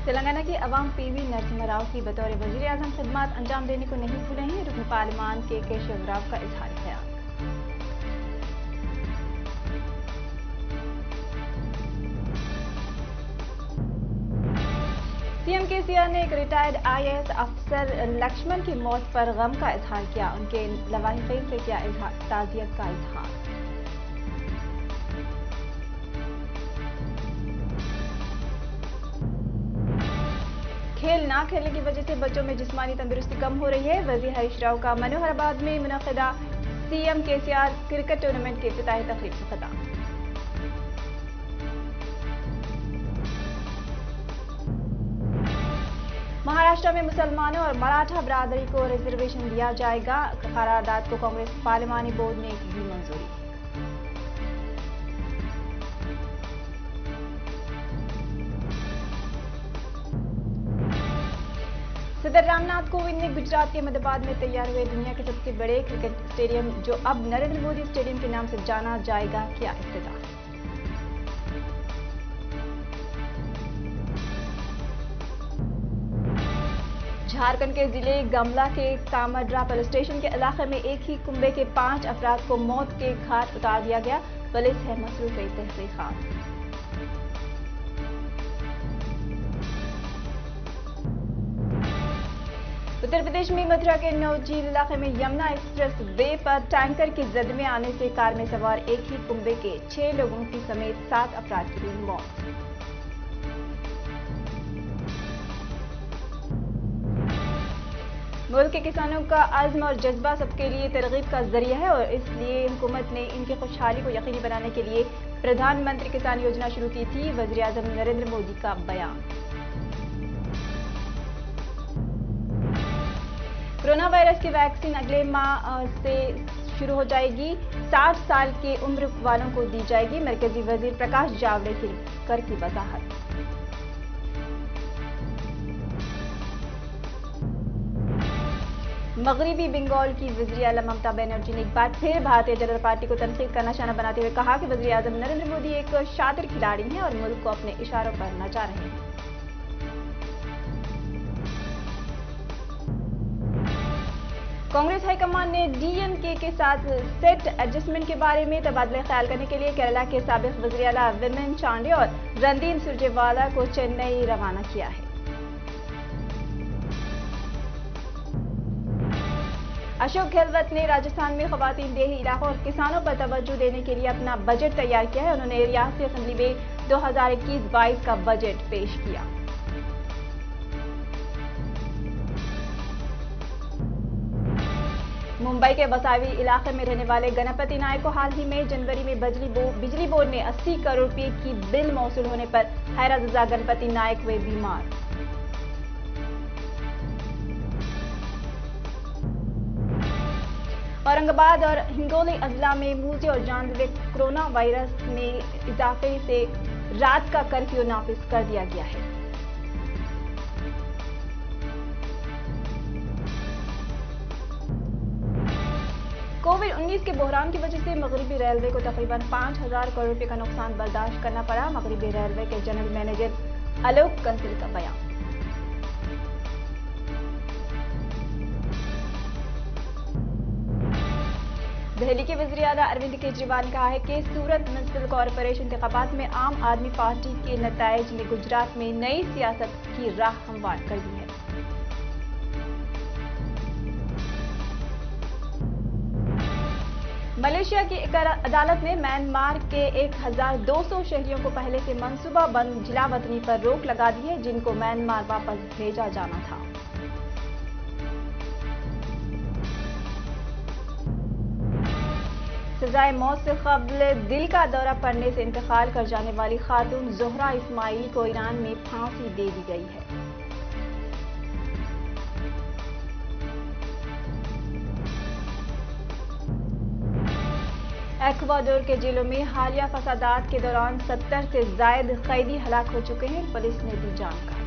तेलंगाना के अवाम पीवी नरसिम्हा राव की बतौर वज़ीर-ए-आज़म खिदमत अंजाम देने को नहीं भूले हैं। रुकन पार्लिमान के केशव राव का इजहार ख्याल। सीएम केसीआर ने एक रिटायर्ड आईएएस अफसर लक्ष्मण की मौत पर गम का इजहार किया। उनके लवाहिकीन से किया ताज़ियत का इजहार। खेल ना खेलने की वजह से बच्चों में जिस्मानी तंदुरुस्ती कम हो रही है। वज़ीर हरीश राव का मनोहराबाद में मुनक़िदा सीएम केसीआर क्रिकेट टूर्नामेंट के इफ्तिताही तकरीब से खिताब। महाराष्ट्र में मुसलमानों और मराठा बिरादरी को रिजर्वेशन दिया जाएगा। करारदाद को कांग्रेस पार्लिमानी बोर्ड ने दी मंजूरी। सदर रामनाथ कोविंद ने गुजरात के अहमदाबाद में तैयार हुए दुनिया के सबसे बड़े क्रिकेट स्टेडियम, जो अब नरेंद्र मोदी स्टेडियम के नाम से जाना जाएगा, किया इफ्तिताह। झारखंड के जिले गमला के कामड्रा पुलिस स्टेशन के इलाके में एक ही कुंबे के 5 अफराद को मौत के घाट उतार दिया गया। पुलिस है मसरूफ तहकीकात। उत्तर प्रदेश में मथुरा के नौझील इलाके में यमुना एक्सप्रेस वे पर टैंकर की जद में आने से कार में सवार एक ही कुंबे के 6 लोगों की समेत 7 अफराद की हुई मौत। मुल्क के किसानों का अज़्म और जज्बा सबके लिए तरगीब का जरिया है और इसलिए हुकूमत ने इनकी खुशहाली को यकीनी बनाने के लिए प्रधानमंत्री किसान योजना शुरू की थी। वज़ीर-ए-आज़म नरेंद्र मोदी का बयान। कोरोना वायरस की वैक्सीन अगले माह से शुरू हो जाएगी। 60 साल के उम्र वालों को दी जाएगी। मरकजी वजीर प्रकाश जावड़ेकर की वजाहत। मगरबी बंगाल की वज़ीर आला ममता बनर्जी ने एक बार फिर भारतीय जनता पार्टी को तनकीद का निशाना बनाते हुए कहा कि वज़ीर-ए-आज़म नरेंद्र मोदी एक शातिर खिलाड़ी हैं और मुल्क को अपने इशारों पर नचा रहे हैं। कांग्रेस हाईकमान ने डीएमके के साथ सेट एडजस्टमेंट के बारे में तबादला ख्याल करने के लिए केरला के साबिक वज़ीर आला विमन चांडे और रणदीप सुरजेवाला को चेन्नई रवाना किया है। अशोक गहलोत ने राजस्थान में खवातीन देही इलाकों और किसानों पर तवज्जो देने के लिए अपना बजट तैयार किया है। उन्होंने रियासती असेंबली में 2021-22 का बजट पेश किया। मुंबई के बसावी इलाके में रहने वाले गणपति नायक को हाल ही में जनवरी में बिजली बोर्ड ने 80 करोड़ रुपए की बिल मौसूल होने पर हैरतज़दा गणपति नायक हुए बीमार। औरंगाबाद और हिंगोली अजला में मूजे और जानलेवा कोरोना वायरस में इजाफे से रात का कर्फ्यू नाफिज कर दिया गया है। कोविड-19 के बहरान की वजह से मगरबी रेलवे को तकरीबन 5,000 करोड़ रुपए का नुकसान बर्दाश्त करना पड़ा। मगरबी रेलवे के जनरल मैनेजर आलोक कंसल का बयान। दिल्ली के वज़ीर आला अरविंद केजरीवाल ने कहा है कि सूरत म्युनिसिपल कॉरपोरेशन इंतखाबात में आम आदमी पार्टी के नताइज ने गुजरात में नई सियासत की राह हमवार कर दी है। मलेशिया की एक अदालत ने म्यांमार के 1,200 शहरियों को पहले से मंसूबाबंद जिलावतनी पर रोक लगा दी है, जिनको म्यांमार वापस भेजा जाना था। सजाए मौत से कबल दिल का दौरा पड़ने से इंतकाल कर जाने वाली खातून जोहरा इस्माइल को ईरान में फांसी दे दी गई है। एक्वाडोर के जेलों में हालिया फसादात के दौरान 70 से ज्यादा कैदी हलाक हो चुके हैं। पुलिस ने दी जानकारी।